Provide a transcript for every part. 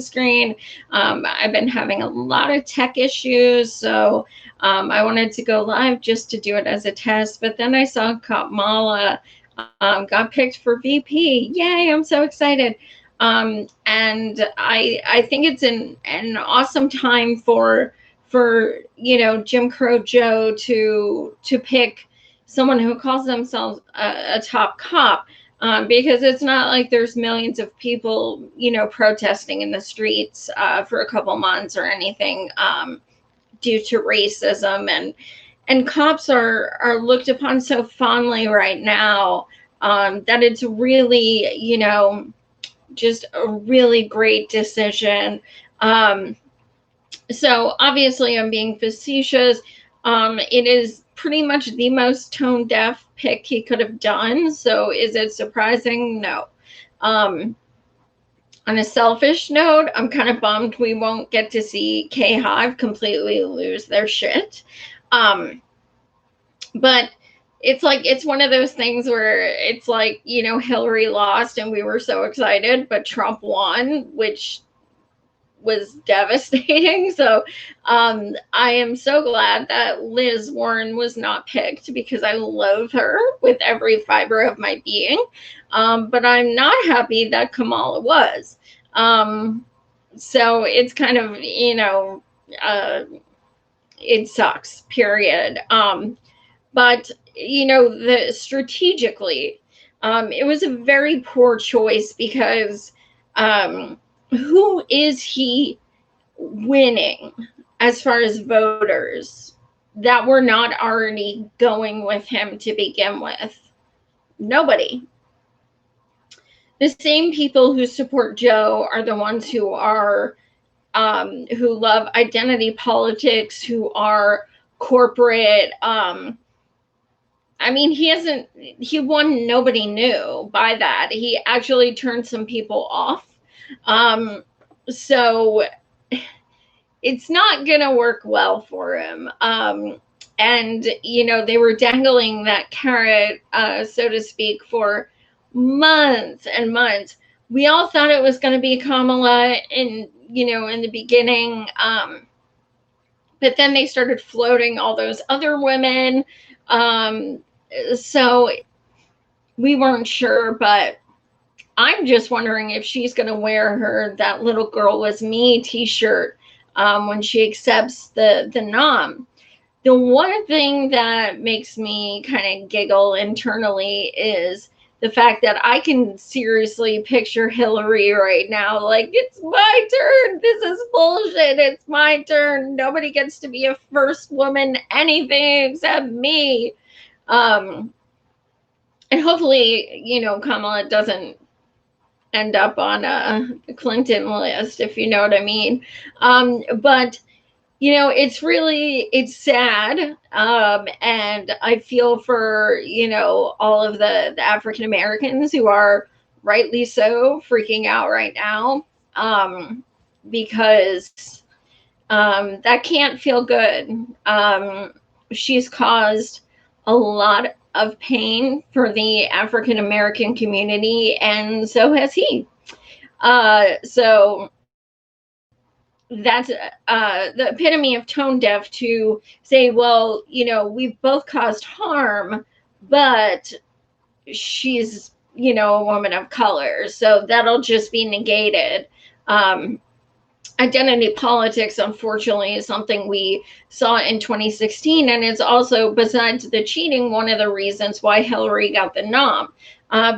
screen. I've been having a lot of tech issues, so I wanted to go live just to do it as a test. But then I saw Kamala got picked for VP. Yay! I'm so excited. And I think it's an awesome time for Jim Crow Joe to pick someone who calls themselves a top cop, because it's not like there's millions of people, protesting in the streets for a couple months or anything, due to racism, and cops are looked upon so fondly right now, that it's really, just a really great decision. Um, so obviously, I'm being facetious. It is pretty much the most tone deaf pick he could have done. So is it surprising? No. Um, on a selfish note, I'm kind of bummed we won't get to see K Hive completely lose their shit. Um, but it's one of those things where it's like, Hillary lost and we were so excited, but Trump won, which was devastating. So I am so glad that Liz Warren was not picked, because I loathe her with every fiber of my being. But I'm not happy that Kamala was. So it's kind of, uh, it sucks, period. But, the strategically, it was a very poor choice, because who is he winning as far as voters that were not already going with him to begin with? Nobody. The same people who support Joe are the ones who love identity politics, who are corporate. I mean, he won nobody new by that. He actually turned some people off. So it's not going to work well for him. And, they were dangling that carrot, so to speak, for months and months. We all thought it was going to be Kamala in the beginning. But then they started floating all those other women. So we weren't sure, but I'm just wondering if she's going to wear her "That Little Girl Was Me" t-shirt when she accepts the nom. The one thing that makes me kind of giggle internally is the fact that I can seriously picture Hillary right now, like, it's my turn. This is bullshit. It's my turn. Nobody gets to be a first woman anything except me. And hopefully, Kamala doesn't end up on a Clinton list, if you know what I mean. But it's sad. And I feel for, all of the African Americans who are rightly so freaking out right now. Because that can't feel good. She's caused a lot of pain for the African American community, and so has he. So that's the epitome of tone deaf to say, well, we've both caused harm, but she's, a woman of color, so that'll just be negated. Identity politics, unfortunately, is something we saw in 2016, and it's also, besides the cheating, one of the reasons why Hillary got the nom.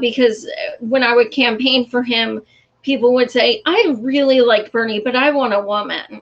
Because when I would campaign for him, people would say, I really like Bernie, but I want a woman.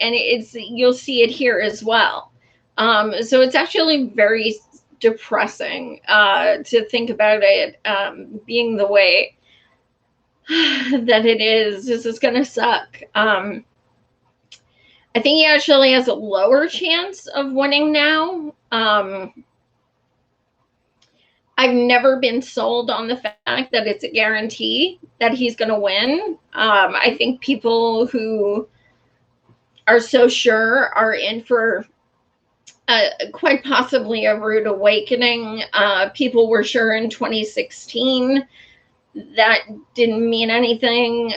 And you'll see it here as well. So it's actually very depressing to think about it being the way that it is. This is going to suck. I think he actually has a lower chance of winning now. I've never been sold on the fact that it's a guarantee that he's going to win. I think people who are so sure are in for quite possibly a rude awakening. People were sure in 2016 that didn't mean anything.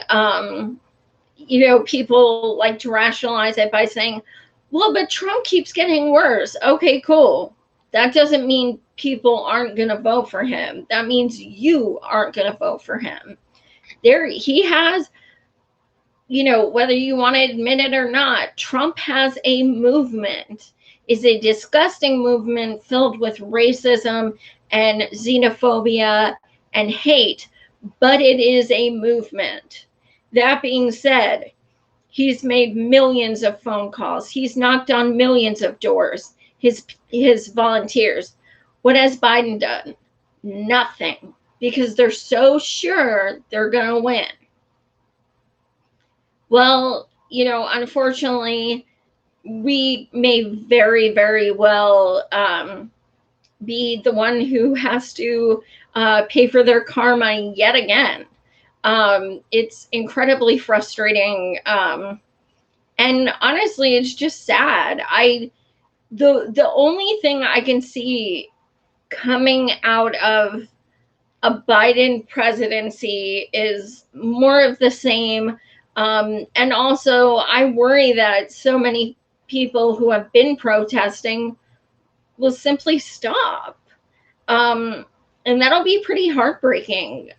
You know, people like to rationalize it by saying, well, but Trump keeps getting worse. Okay, cool. That doesn't mean people aren't going to vote for him. That means you aren't going to vote for him. There, he has, you know, whether you want to admit it or not, Trump has a movement. Is a disgusting movement filled with racism and xenophobia and hate, but it is a movement. That being said, he's made millions of phone calls. He's knocked on millions of doors. His volunteers. What has Biden done? Nothing, because they're so sure they're going to win. Well, you know, unfortunately, we may very, very well be the one who has to pay for their karma yet again. It's incredibly frustrating. And honestly, it's just sad. The only thing I can see coming out of a Biden presidency is more of the same. And also, I worry that so many people who have been protesting will simply stop. And that'll be pretty heartbreaking,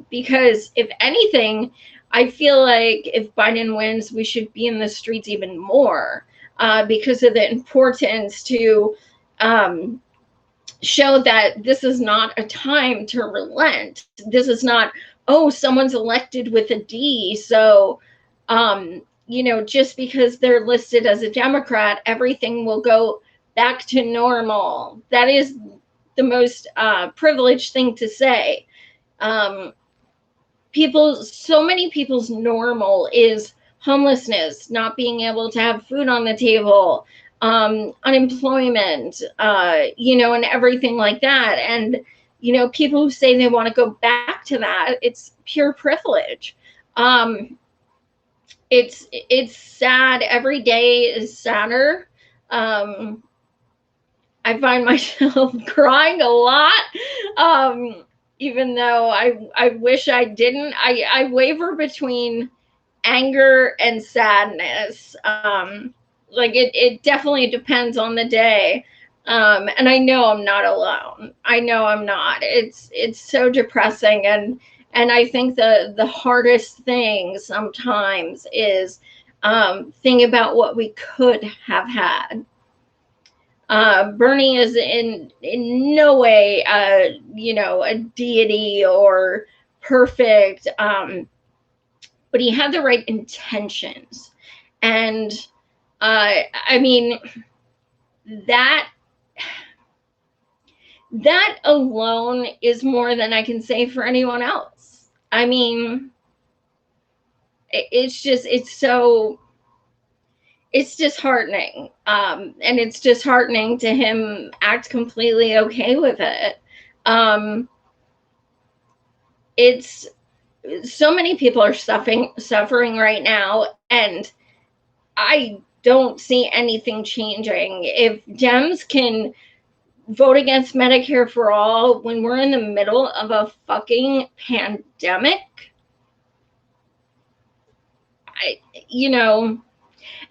because if anything, I feel like if Biden wins, we should be in the streets even more, because of the importance to show that this is not a time to relent. This is not, oh, someone's elected with a D, so you know, just because they're listed as a Democrat, everything will go back to normal. That is the most privileged thing to say. So many people's normal is homelessness, not being able to have food on the table, unemployment, you know, and everything like that. And, you know, people who say they want to go back to that, it's pure privilege. It's sad. Every day is sadder. I find myself crying a lot, even though I wish I didn't. I waver between anger and sadness. Like it definitely depends on the day. And I know I'm not alone. I know I'm not. It's so depressing, and I think the hardest thing sometimes is think about what we could have had. Bernie is in no way, you know, a deity or perfect, but he had the right intentions, and I mean that alone is more than I can say for anyone else. I mean, it's disheartening. And it's disheartening to him act completely okay with it. It's so many people are suffering right now, and I don't see anything changing. If Dems can vote against Medicare for all when we're in the middle of a fucking pandemic, you know.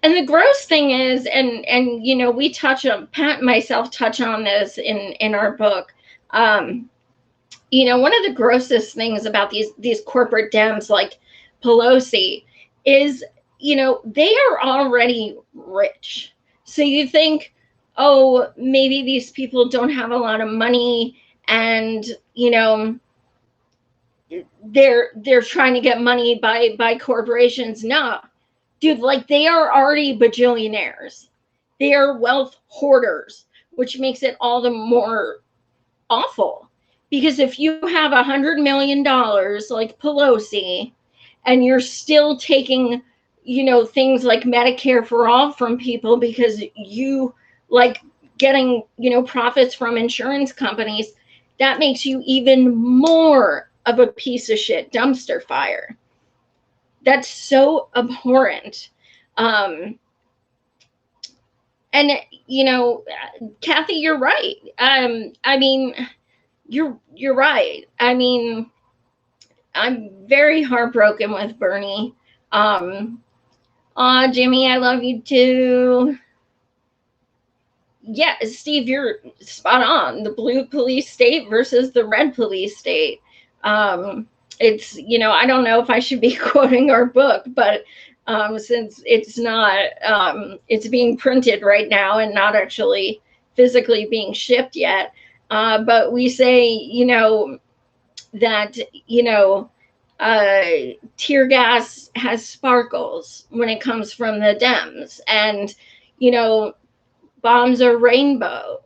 And the gross thing is, and you know, we touch on, Pat and myself touch on this in our book. You know, one of the grossest things about these corporate Dems like Pelosi is, you know, they are already rich. So you think, oh, maybe these people don't have a lot of money, and you know, they're trying to get money by corporations. No, dude, like they are already bajillionaires. They are wealth hoarders, which makes it all the more awful. Because if you have $100 million like Pelosi, and you're still taking, you know, things like Medicare for all from people because you like getting, you know, profits from insurance companies, that makes you even more of a piece of shit dumpster fire. That's so abhorrent. And you know, Kathy, you're right. I mean, you're right. I mean, I'm very heartbroken with Bernie. Jimmy, I love you too. Yeah, Steve, you're spot on. The blue police state versus the red police state. It's, I don't know if I should be quoting our book, but since it's not, it's being printed right now and not actually physically being shipped yet. But we say, that, tear gas has sparkles when it comes from the Dems. And, bombs are rainbow,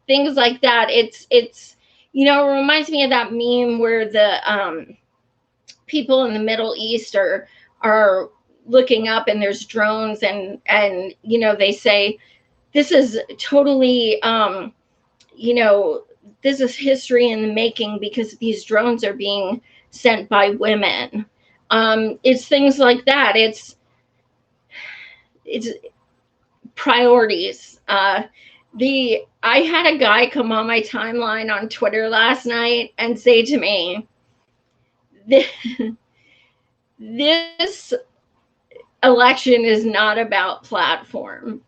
things like that. It's it reminds me of that meme where the people in the Middle East are looking up and there's drones and they say this is totally this is history in the making because these drones are being sent by women. It's things like that. It's priorities. I had a guy come on my timeline on Twitter last night and say to me, this election is not about platform.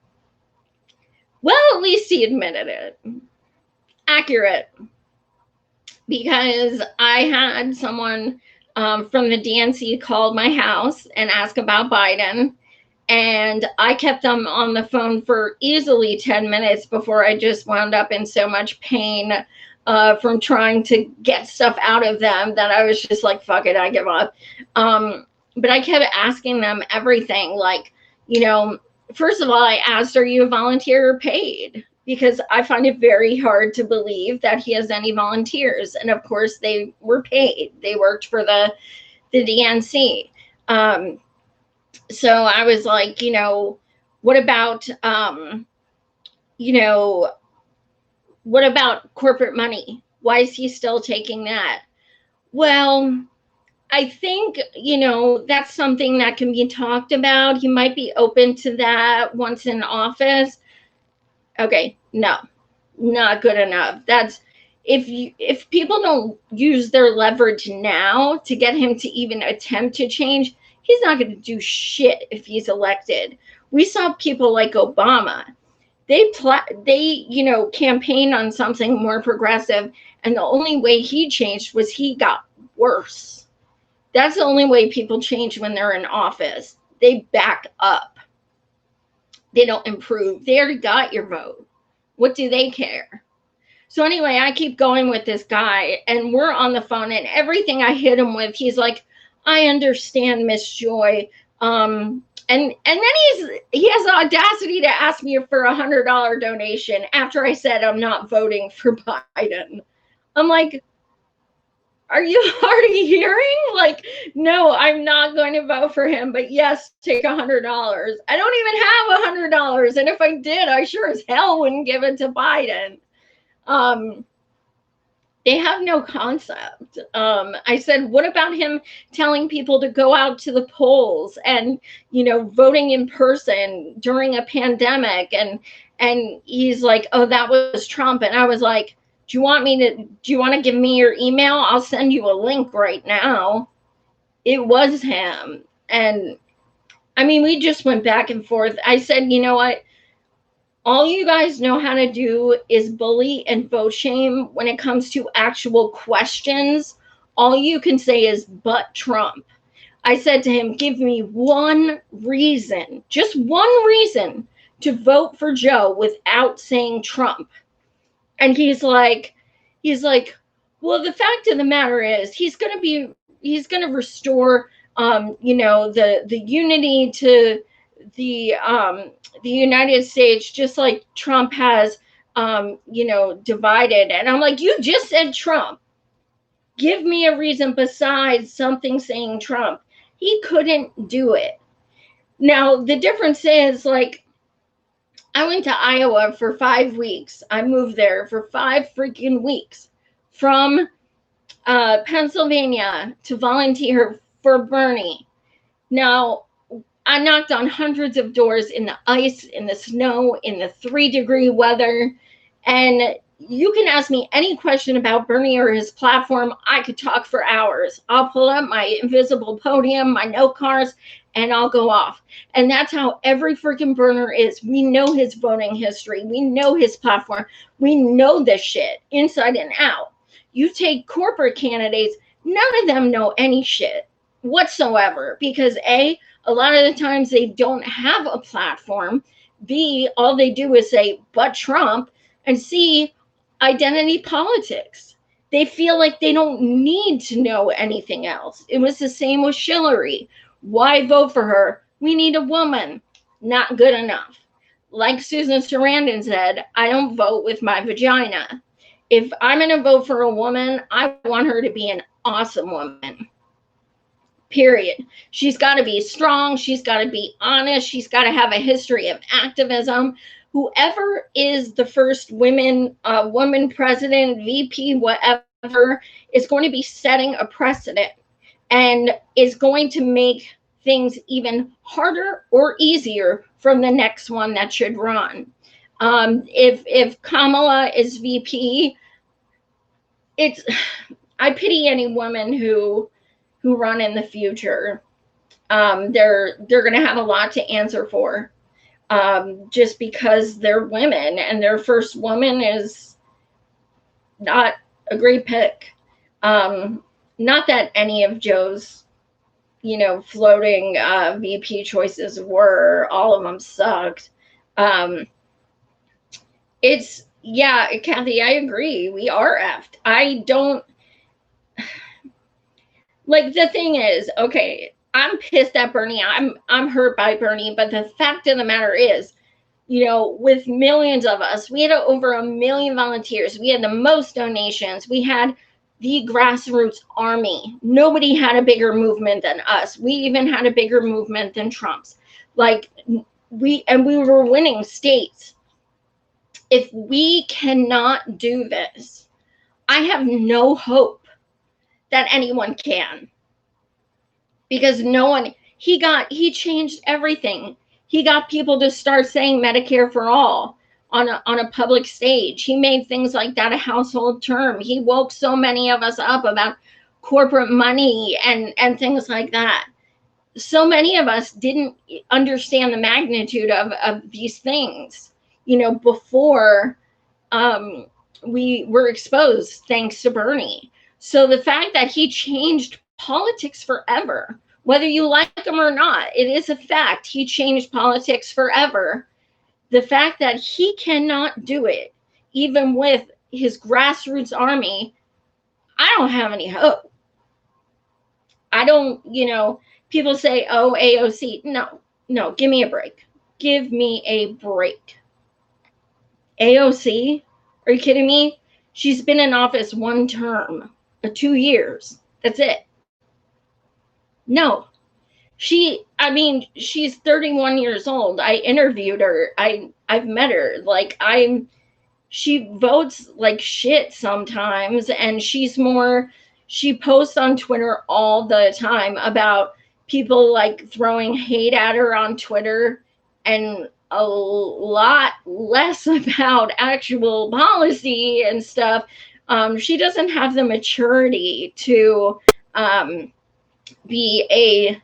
Well, at least he admitted it. Accurate. Because I had someone from the DNC called my house and ask about Biden. And I kept them on the phone for easily 10 minutes before I just wound up in so much pain from trying to get stuff out of them that I was just like, fuck it, I give up. But I kept asking them everything. Like, first of all, I asked, are you a volunteer or paid? Because I find it very hard to believe that he has any volunteers. And of course, they were paid. They worked for the DNC. So I was like, what about, what about corporate money? Why is he still taking that? Well, I think, that's something that can be talked about. He might be open to that once in office. Okay, no, not good enough. That's if people don't use their leverage now to get him to even attempt to change, he's not going to do shit if he's elected. We saw people like Obama. They campaigned on something more progressive, and the only way he changed was he got worse. That's the only way people change when they're in office. They back up. They don't improve. They already got your vote. What do they care? So anyway, I keep going with this guy, and we're on the phone, and everything I hit him with, he's like, I understand, Miss Joy. And then he has the audacity to ask me for $100 donation after I said I'm not voting for Biden. I'm like, are you already hearing? Like, no, I'm not going to vote for him, but yes, take $100. I don't even have $100. And if I did, I sure as hell wouldn't give it to Biden. They have no concept. I said, what about him telling people to go out to the polls and, voting in person during a pandemic? And he's like, oh, that was Trump. And I was like, do you want to give me your email? I'll send you a link right now. It was him. And I mean, we just went back and forth. I said, you know what? All you guys know how to do is bully and vote shame when it comes to actual questions. All you can say is, but Trump. I said to him, give me one reason, just one reason to vote for Joe without saying Trump. And he's like, well, the fact of the matter is he's going to restore, the unity to the United States, just like Trump has, divided. And I'm like, you just said Trump. Give me a reason besides something saying Trump. He couldn't do it. Now, the difference is, like, I went to Iowa for 5 weeks. I moved there for 5 freaking weeks from Pennsylvania to volunteer for Bernie. Now, I knocked on hundreds of doors in the ice, in the snow, in the 3-degree weather. And, you can ask me any question about Bernie or his platform. I could talk for hours. I'll pull up my invisible podium, my note cards, and I'll go off. And that's how every freaking burner is. We know his voting history. We know his platform. We know this shit inside and out. You take corporate candidates, none of them know any shit whatsoever, because A, a lot of the times they don't have a platform. B, all they do is say, but Trump. And C, identity politics. They feel like they don't need to know anything else. It was the same with Hillary. Why vote for her? We need a woman. Not good enough. Like Susan Sarandon said, I don't vote with my vagina. If I'm going to vote for a woman, I want her to be an awesome woman. Period. She's got to be strong. She's got to be honest. She's got to have a history of activism. Whoever is the first woman president, VP, whatever, is going to be setting a precedent and is going to make things even harder or easier from the next one that should run. If Kamala is VP, I pity any women who run in the future. They're going to have a lot to answer for, just because they're women, and their first woman is not a great pick. Not that any of Joe's, floating VP choices were. All of them sucked. Kathy, I agree. We are effed. I don't. Like, the thing is, okay, I'm pissed at Bernie. I'm hurt by Bernie, but the fact of the matter is, with millions of us, we had over 1 million volunteers. We had the most donations. We had the grassroots army. Nobody had a bigger movement than us. We even had a bigger movement than Trump's. Like, we were winning states. If we cannot do this, I have no hope that anyone can, because he changed everything. He got people to start saying Medicare for all on a public stage. He made things like that a household term. He woke so many of us up about corporate money and things like that. So many of us didn't understand the magnitude of these things, before we were exposed, thanks to Bernie. So the fact that he changed politics forever, whether you like him or not, it is a fact. He changed politics forever. The fact that he cannot do it, even with his grassroots army, I don't have any hope. I don't, people say, oh, AOC. No, give me a break. Give me a break. AOC? Are you kidding me? She's been in office 1 term. 2 years. That's it. No. She's 31 years old. I interviewed her. I've met her. She votes like shit sometimes, and she posts on Twitter all the time about people throwing hate at her on Twitter, and a lot less about actual policy and stuff. She doesn't have the maturity to be a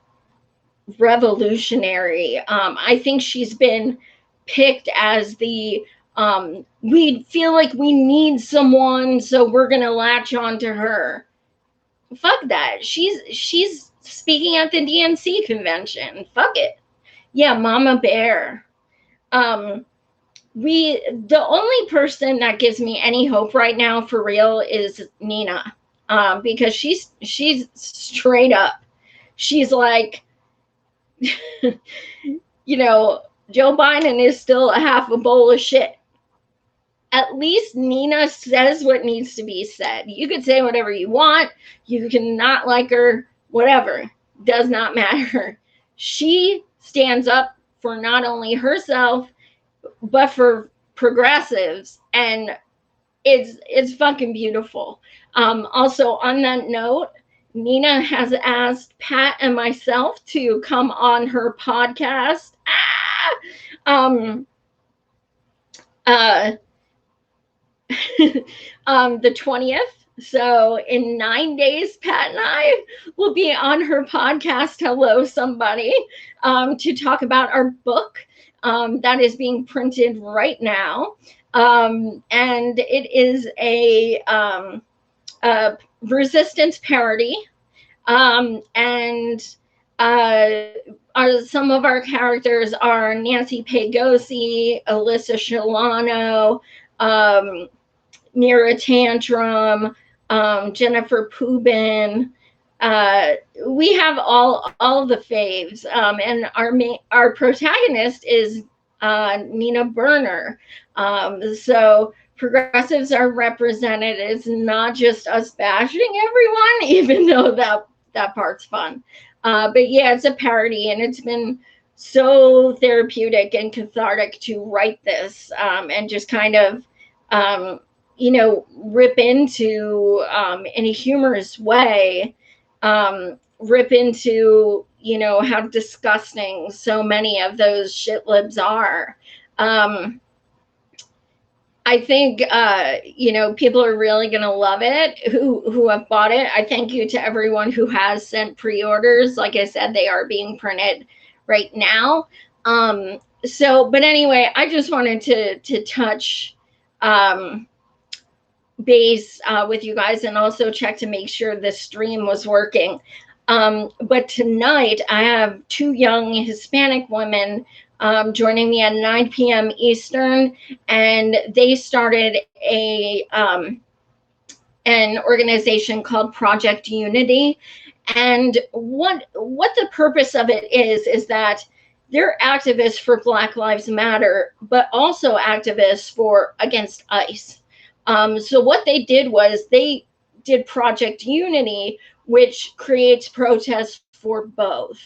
revolutionary. I think she's been picked as the we feel like we need someone, so we're gonna latch on to her. Fuck that. She's speaking at the DNC convention. Fuck it. Yeah, Mama Bear. The only person that gives me any hope right now for real is Nina, because she's straight up. She's like, Joe Biden is still a half a bowl of shit. At least Nina says what needs to be said. You could say whatever you want. You can not like her, whatever. Does not matter. She stands up for not only herself, but for progressives, and it's fucking beautiful. Also, on that note, Nina has asked Pat and myself to come on her podcast. the 20th. So in 9 days, Pat and I will be on her podcast, Hello Somebody, to talk about our book that is being printed right now. And it is a resistance parody. And some of our characters are Nancy Pagosi, Alyssa Shalano, Mira Tantrum, Jennifer Poobin. We have all the faves, and our protagonist is Nina Burner. So progressives are represented. It's not just us bashing everyone, even though that part's fun. But yeah, it's a parody, and it's been so therapeutic and cathartic to write this, and just kind of rip into in a humorous way, rip into how disgusting so many of those shit libs are. I think people are really gonna love it who have bought it. I thank you to everyone who has sent pre-orders. Like I said, they are being printed right now. But anyway, I just wanted to touch base with you guys, and also check to make sure the stream was working. But tonight I have two young Hispanic women joining me at 9 p.m. Eastern, and they started an organization called Project Unity. And what the purpose of it is that they're activists for Black Lives Matter, but also activists against ICE. So what they did was they did Project Unity, which creates protests for both.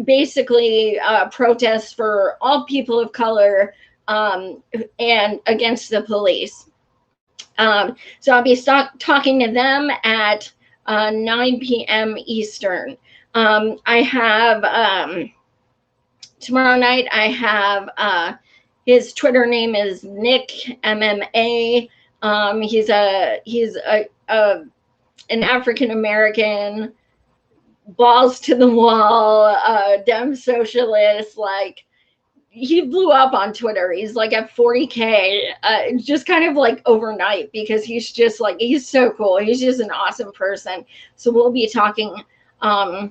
Basically, protests for all people of color and against the police. So I'll be talking to them at 9 p.m. Eastern. I have tomorrow night. I have his Twitter name is Nick MMA. He's an African American, balls to the wall, Dem socialist. Like, he blew up on Twitter. He's like at 40K, just kind of like overnight, because he's just like, he's so cool. He's just an awesome person. So we'll be talking all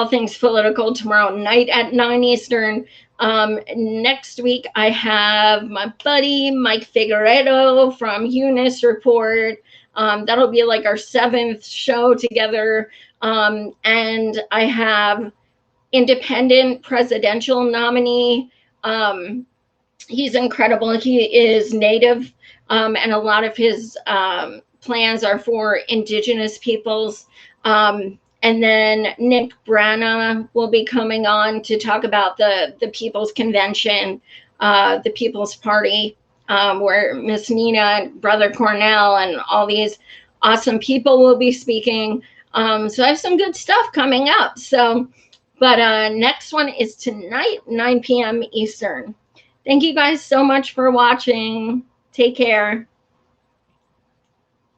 things political tomorrow night at 9 Eastern. Next week, I have my buddy Mike Figueredo from Eunice Report. That'll be like our 7th show together. And I have independent presidential nominee. He's incredible. He is Native, and a lot of his plans are for Indigenous peoples. And then Nick Brana will be coming on to talk about the People's Convention, the People's Party, where Miss Nina and Brother Cornell and all these awesome people will be speaking. So I have some good stuff coming up. But next one is tonight, 9 p.m. Eastern. Thank you guys so much for watching. Take care.